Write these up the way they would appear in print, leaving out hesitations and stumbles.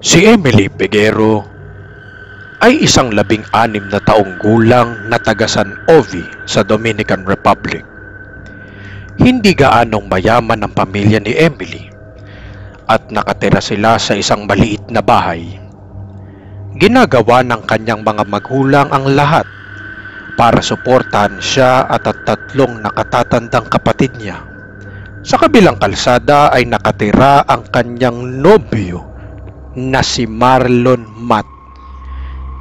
Si Emily Peguero ay isang 16 na taong gulang na taga San Ovi sa Dominican Republic. Hindi gaanong mayaman ang pamilya ni Emily at nakatira sila sa isang maliit na bahay. Ginagawa ng kanyang mga magulang ang lahat para suportahan siya at ang tatlong nakatatandang kapatid niya. Sa kabilang kalsada ay nakatira ang kanyang nobyo na si Marlon Matt,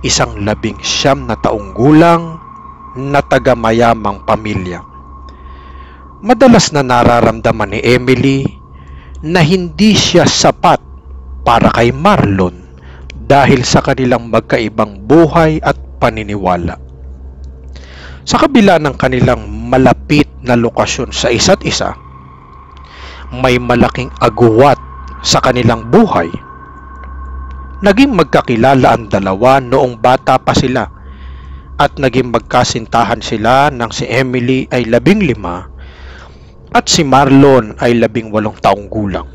isang 19 na taong gulang na taga-mayamang pamilya. Madalas na nararamdaman ni Emily na hindi siya sapat para kay Marlon dahil sa kanilang magkaibang buhay at paniniwala. Sa kabila ng kanilang malapit na lokasyon sa isa't isa, may malaking agwat sa kanilang buhay. Naging magkakilala ang dalawa noong bata pa sila at naging magkasintahan sila nang si Emily ay 15 at si Marlon ay 18 taong gulang.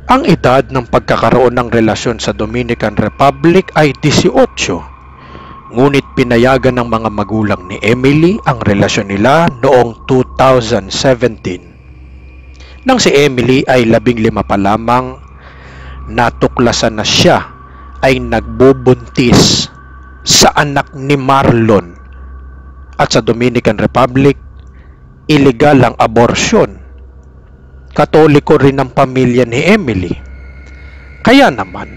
Ang edad ng pagkakaroon ng relasyon sa Dominican Republic ay 18, ngunit pinayagan ng mga magulang ni Emily ang relasyon nila noong 2017. Nang si Emily ay 15 pa lamang, natuklasan na siya ay nagbubuntis sa anak ni Marlon. At sa Dominican Republic, illegal ang abortion. Katoliko rin ang pamilya ni Emily. Kaya naman,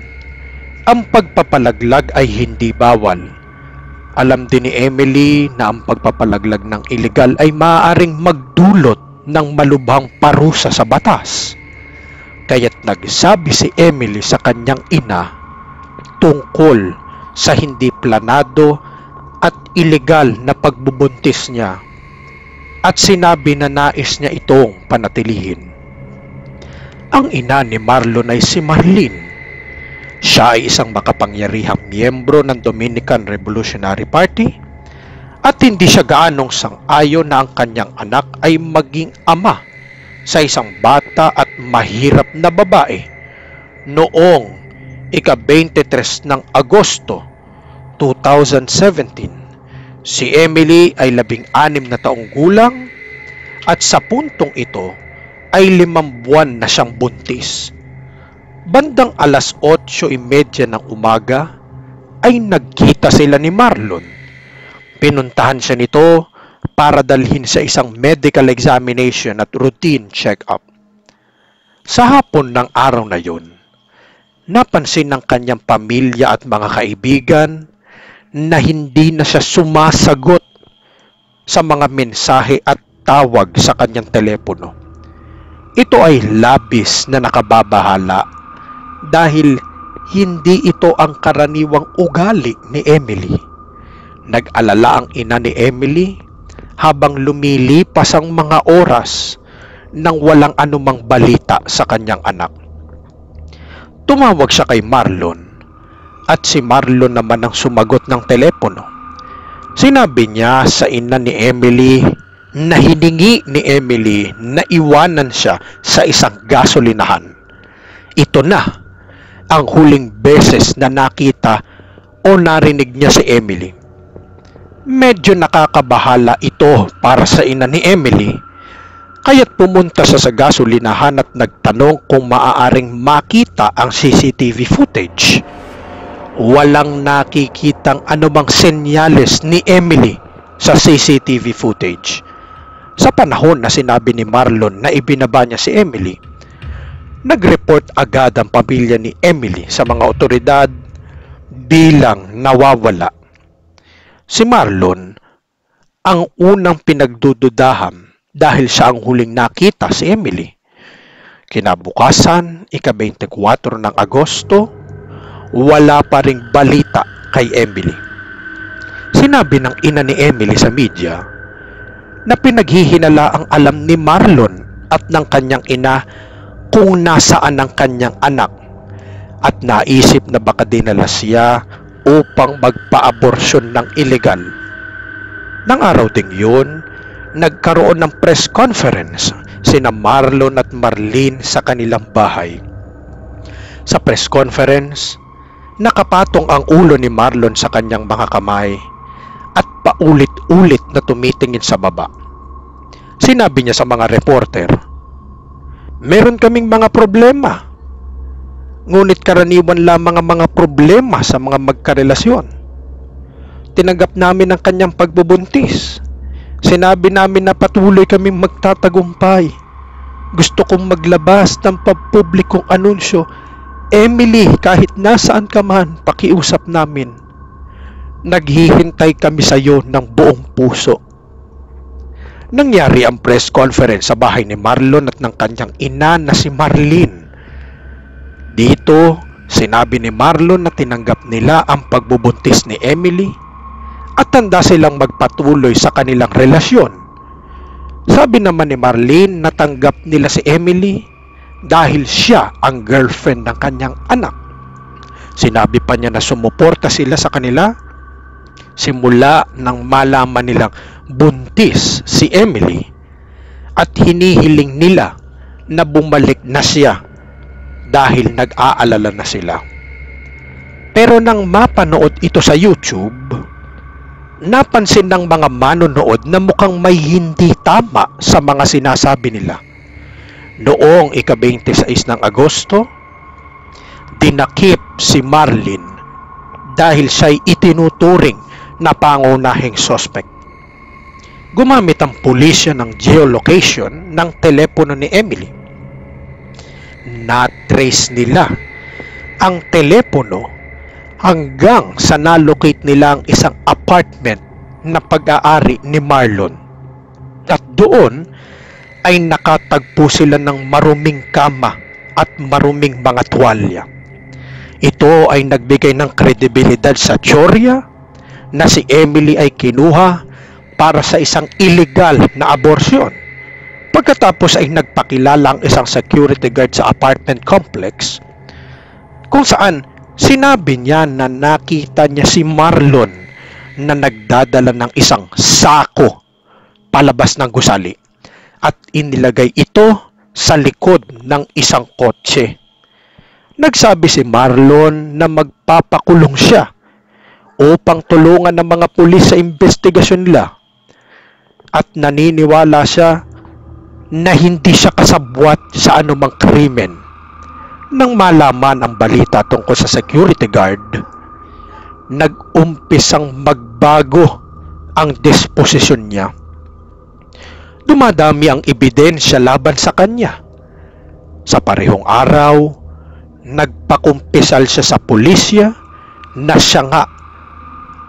ang pagpapalaglag ay hindi bawal. Alam din ni Emily na ang pagpapalaglag ng illegal ay maaaring magdulot ng malubhang parusa sa batas. Kaya't nagsabi si Emily sa kanyang ina tungkol sa hindi planado at illegal na pagbubuntis niya at sinabi na nais niya itong panatilihin. Ang ina ni Marlon ay si Marlene. Siya ay isang makapangyarihang miyembro ng Dominican Revolutionary Party at hindi siya gaanong sang-ayon na ang kanyang anak ay maging ama sa isang bata at mahirap na babae. Noong ika-23 ng Agosto 2017, si Emily ay 16 na taong gulang at sa puntong ito ay 5 buwan na siyang buntis. Bandang alas 8:30 ng umaga ay nagkita sila ni Marlon. Pinuntahan siya nito para dalhin sa isang medical examination at routine check-up. Sa hapon ng araw na yun, napansin ng kanyang pamilya at mga kaibigan na hindi na siya sumasagot sa mga mensahe at tawag sa kanyang telepono. Ito ay labis na nakababahala dahil hindi ito ang karaniwang ugali ni Emily. Nag-alala ang ina ni Emily habang lumilipas ang mga oras nang walang anumang balita sa kanyang anak. Tumawag siya kay Marlon at si Marlon naman ang sumagot ng telepono. Sinabi niya sa ina ni Emily na hiningi ni Emily na iwanan siya sa isang gasolinahan. Ito na ang huling beses na nakita o narinig niya si Emily. Medyo nakakabahala ito para sa ina ni Emily, kaya't pumunta siya sa gasolinahan at nagtanong kung maaaring makita ang CCTV footage. Walang nakikitang anumang senyales ni Emily sa CCTV footage. Sa panahon na sinabi ni Marlon na ibinaba niya si Emily, nag-report agad ang pamilya ni Emily sa mga otoridad bilang nawawala. Si Marlon ang unang pinagdududahan dahil siya ang huling nakita si Emily. Kinabukasan, ika-24 ng Agosto, wala pa ring balita kay Emily. Sinabi ng ina ni Emily sa media na pinaghihinala ang alam ni Marlon at ng kanyang ina kung nasaan ang kanyang anak at naisip na baka dinala siya upang magpa-aborsyon ng illegal. Nang araw ding yun, nagkaroon ng press conference sina Marlon at Marlene sa kanilang bahay. Sa press conference, nakapatong ang ulo ni Marlon sa kanyang mga kamay at paulit-ulit na tumitingin sa baba. Sinabi niya sa mga reporter, "Meron kaming mga problema. Ngunit karaniwan lamang ang mga problema sa mga magkarelasyon. Tinanggap namin ang kanyang pagbubuntis. Sinabi namin na patuloy kaming magtatagumpay. Gusto kong maglabas ng pampublikong anunsyo. Emily, kahit nasaan ka man, pakiusap namin. Naghihintay kami sa iyo ng buong puso." Nangyari ang press conference sa bahay ni Marlon at ng kanyang ina na si Marlene. Dito, sinabi ni Marlon na tinanggap nila ang pagbubuntis ni Emily at handa silang magpatuloy sa kanilang relasyon. Sabi naman ni Marlene na tanggap nila si Emily dahil siya ang girlfriend ng kanyang anak. Sinabi pa niya na sumuporta sila sa kanila simula nang malaman nilang buntis si Emily at hinihiling nila na bumalik na siya dahil nag-aalala na sila. Pero nang mapanood ito sa YouTube, napansin ng mga manonood na mukhang may hindi tama sa mga sinasabi nila. Noong ika-26 ng Agosto, dinakip si Marlene dahil siya'y itinuturing na pangunahing suspect. Gumamit ang pulisya ng geolocation ng telepono ni Emily. Na-trace nila ang telepono hanggang sa nalocate nila ang isang apartment na pag-aari ni Marlon. At doon ay nakatagpo sila ng maruming kama at maruming mga tuwalya. Ito ay nagbigay ng kredibilidad sa teorya na si Emily ay kinuha para sa isang illegal na abortion. Pagkatapos ay nagpakilala ang isang security guard sa apartment complex kung saan sinabi niya na nakita niya si Marlon na nagdadala ng isang sako palabas ng gusali at inilagay ito sa likod ng isang kotse. Nagsabi si Marlon na magpapakulong siya upang tulungan ng mga pulis sa investigasyon nila at naniniwala siya na hindi siya kasabwat sa anumang krimen. Nang malaman ang balita tungkol sa security guard, nag-umpisang magbago ang disposisyon niya. Dumadami ang ebidensya laban sa kanya. Sa parehong araw, nagpakumpisal siya sa pulisya na siya nga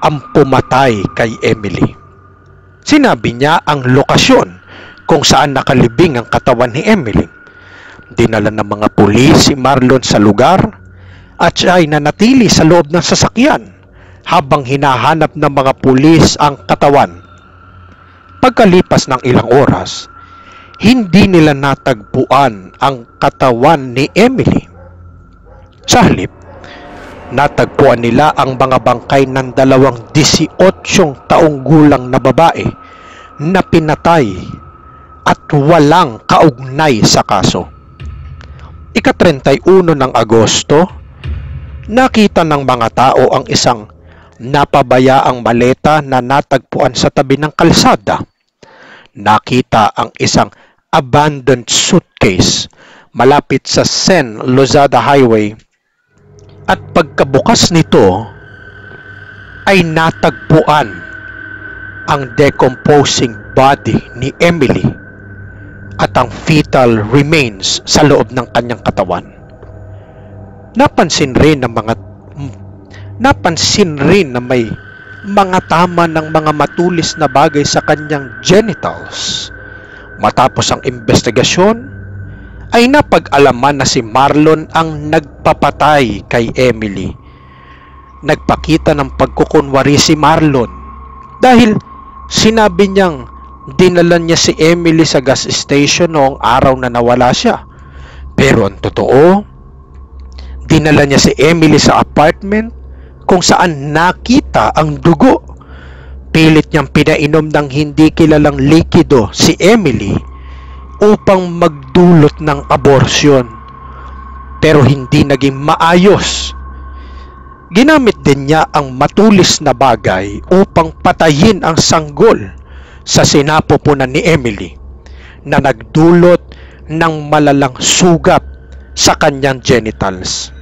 ang pumatay kay Emily. Sinabi niya ang lokasyon kung saan nakalibing ang katawan ni Emily. Dinala ng mga pulis si Marlon sa lugar at siya ay nanatili sa loob ng sasakyan habang hinahanap ng mga pulis ang katawan. Pagkalipas ng ilang oras, hindi nila natagpuan ang katawan ni Emily. Sa halip, natagpuan nila ang mga bangkay ng 18 taong gulang na babae na pinatay at walang kaugnay sa kaso. Ika-31 ng Agosto, nakita ng mga tao ang isang napabayaang maleta na natagpuan sa tabi ng kalsada. Nakita ang isang abandoned suitcase malapit sa San Lozada Highway. At pagkabukas nito ay natagpuan ang decomposing body ni Emily at ang fetal remains sa loob ng kanyang katawan. Napansin rin na may mga tama ng mga matulis na bagay sa kanyang genitals. Matapos ang investigasyon, ay napag-alaman na si Marlon ang nagpapatay kay Emily. Nagpakita ng pagkukunwari si Marlon dahil sinabi niyang dinala niya si Emily sa gas station noong araw na nawala siya. Pero ang totoo, dinala niya si Emily sa apartment kung saan nakita ang dugo. Pilit niyang pinainom ng hindi kilalang likido si Emily upang magdulot ng abortion. pero hindi naging maayos. Ginamit din niya ang matulis na bagay upang patayin ang sanggol sa sinapupunan ni Emily na nagdulot ng malalang sugat sa kanyang genitals.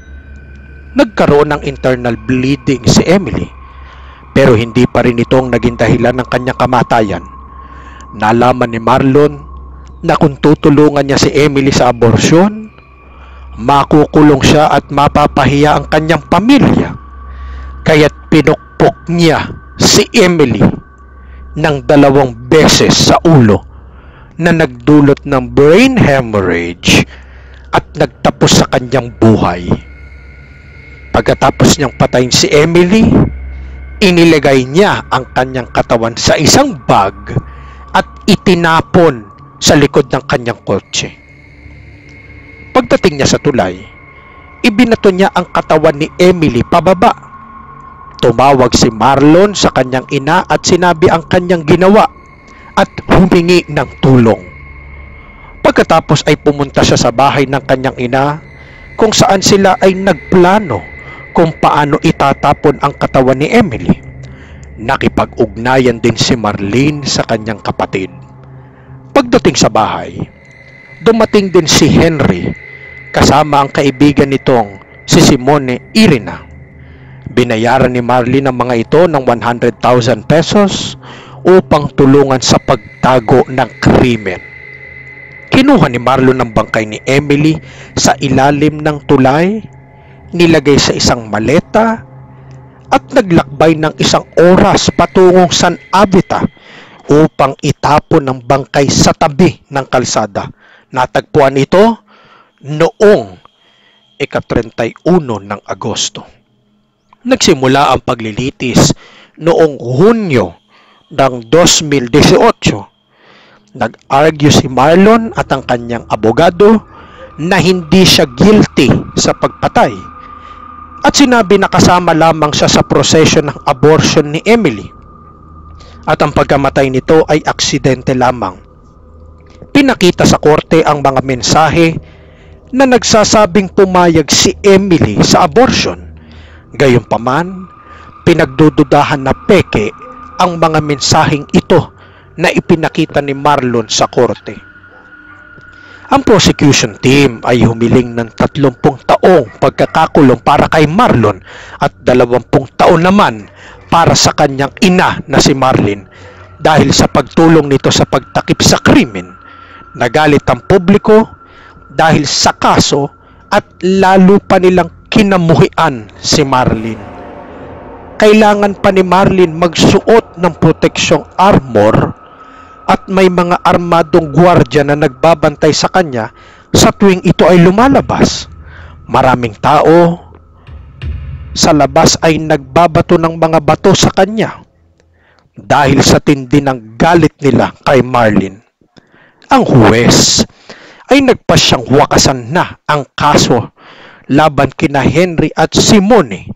Nagkaroon ng internal bleeding si Emily, pero hindi pa rin ito ang naging dahilan ng kanyang kamatayan. Nalaman ni Marlon na kung tutulungan niya si Emily sa aborsyon, makukulong siya at mapapahiya ang kanyang pamilya. Kaya't pinukpok niya si Emily ng 2 beses sa ulo na nagdulot ng brain hemorrhage at nagtapos sa kanyang buhay. Pagkatapos niyang patayin si Emily, inilagay niya ang kanyang katawan sa isang bag at itinapon sa likod ng kanyang kotse. Pagdating niya sa tulay, ibinato niya ang katawan ni Emily pababa. Tumawag si Marlon sa kanyang ina at sinabi ang kanyang ginawa at humingi ng tulong. Pagkatapos ay pumunta siya sa bahay ng kanyang ina kung saan sila ay nagplano kung paano itatapon ang katawan ni Emily. Nakipag-ugnayan din si Marlene sa kanyang kapatid. Pagdating sa bahay, dumating din si Henry kasama ang kaibigan nitong si Simone Irina. Binayaran ni Marlene ang mga ito ng 100,000 pesos upang tulungan sa pagtago ng krimen. Kinuha ni Marlon ang bangkay ni Emily sa ilalim ng tulay, nilagay sa isang maleta at naglakbay ng 1 oras patungong San Avita upang itapon ang bangkay sa tabi ng kalsada. Natagpuan ito noong ika-31 ng Agosto. Nagsimula ang paglilitis noong Hunyo ng 2018. Nag-argue si Marlon at ang kanyang abogado na hindi siya guilty sa pagpatay at sinabi na kasama lamang siya sa proseso ng abortion ni Emily at ang pagkamatay nito ay aksidente lamang. Pinakita sa korte ang mga mensahe na nagsasabing pumayag si Emily sa abortion. Gayunpaman, pinagdududahan na peke ang mga mensaheng ito na ipinakita ni Marlon sa korte. Ang prosecution team ay humiling ng 30 taong pagkakakulong para kay Marlon at 20 taon naman para sa kanyang ina na si Marlene dahil sa pagtulong nito sa pagtakip sa krimen. Nagalit ang publiko dahil sa kaso at lalo pa nilang kinamuhian si Marlene. Kailangan pa ni Marlene magsuot ng proteksyong armor at may mga armadong gwardiya na nagbabantay sa kanya sa tuwing ito ay lumalabas. Maraming tao sa labas ay nagbabato ng mga bato sa kanya dahil sa tindi ng galit nila kay Marlene. Ang huwes ay nagpasyang wakasan na ang kaso laban kina Henry at Simone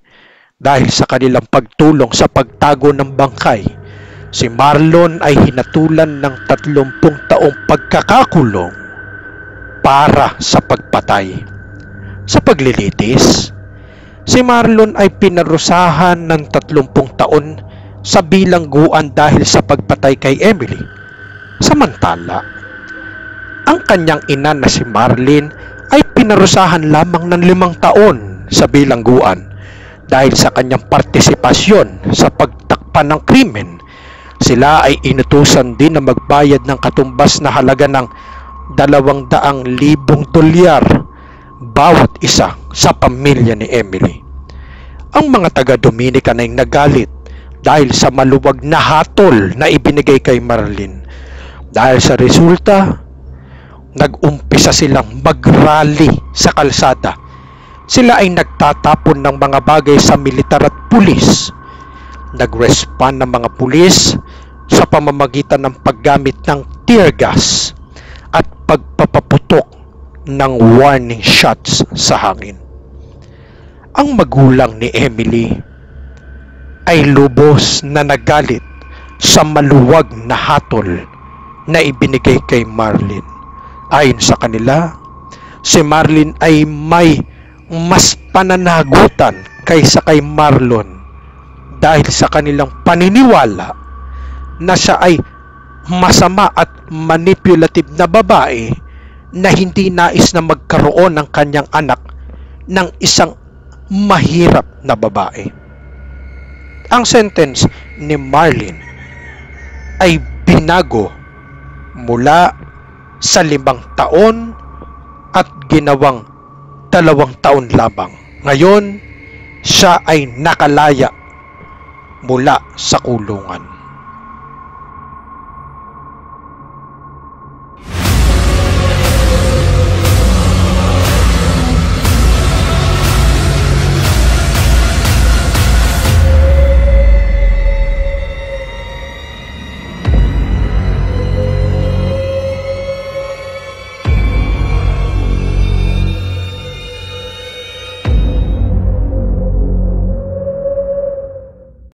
dahil sa kanilang pagtulong sa pagtago ng bangkay. Si Marlon ay hinatulan ng 30 taong pagkakakulong para sa pagpatay. Sa paglilitis, si Marlon ay pinarusahan ng 30 taon sa bilangguan dahil sa pagpatay kay Emily. Samantala, ang kanyang ina na si Marlene ay pinarusahan lamang ng 5 taon sa bilangguan dahil sa kanyang partisipasyon sa pagtakpan ng krimen. Sila ay inutusan din na magbayad ng katumbas na halaga ng 200,000 dolyar bawat isa sa pamilya ni Emily. Ang mga taga-Dominican ay nagalit dahil sa maluwag na hatol na ibinigay kay Marlene. Dahil sa resulta, nag-umpisa silang mag-rally sa kalsada. Sila ay nagtatapon ng mga bagay sa militar at pulis. Nag-respond ng mga pulis sa pamamagitan ng paggamit ng tear gas at pagpapaputok ng warning shots sa hangin. Ang magulang ni Emily ay lubos na nagalit sa maluwag na hatol na ibinigay kay Marlene. Ayon sa kanila, si Marlene ay may mas pananagutan kaysa kay Marlon dahil sa kanilang paniniwala na siya ay masama at manipulative na babae na hindi nais na magkaroon ng kanyang anak ng isang mahirap na babae. Ang sentence ni Marlene ay binago mula sa 5 taon at ginawang 2 taon lamang. Ngayon, siya ay nakalaya mula sa kulungan.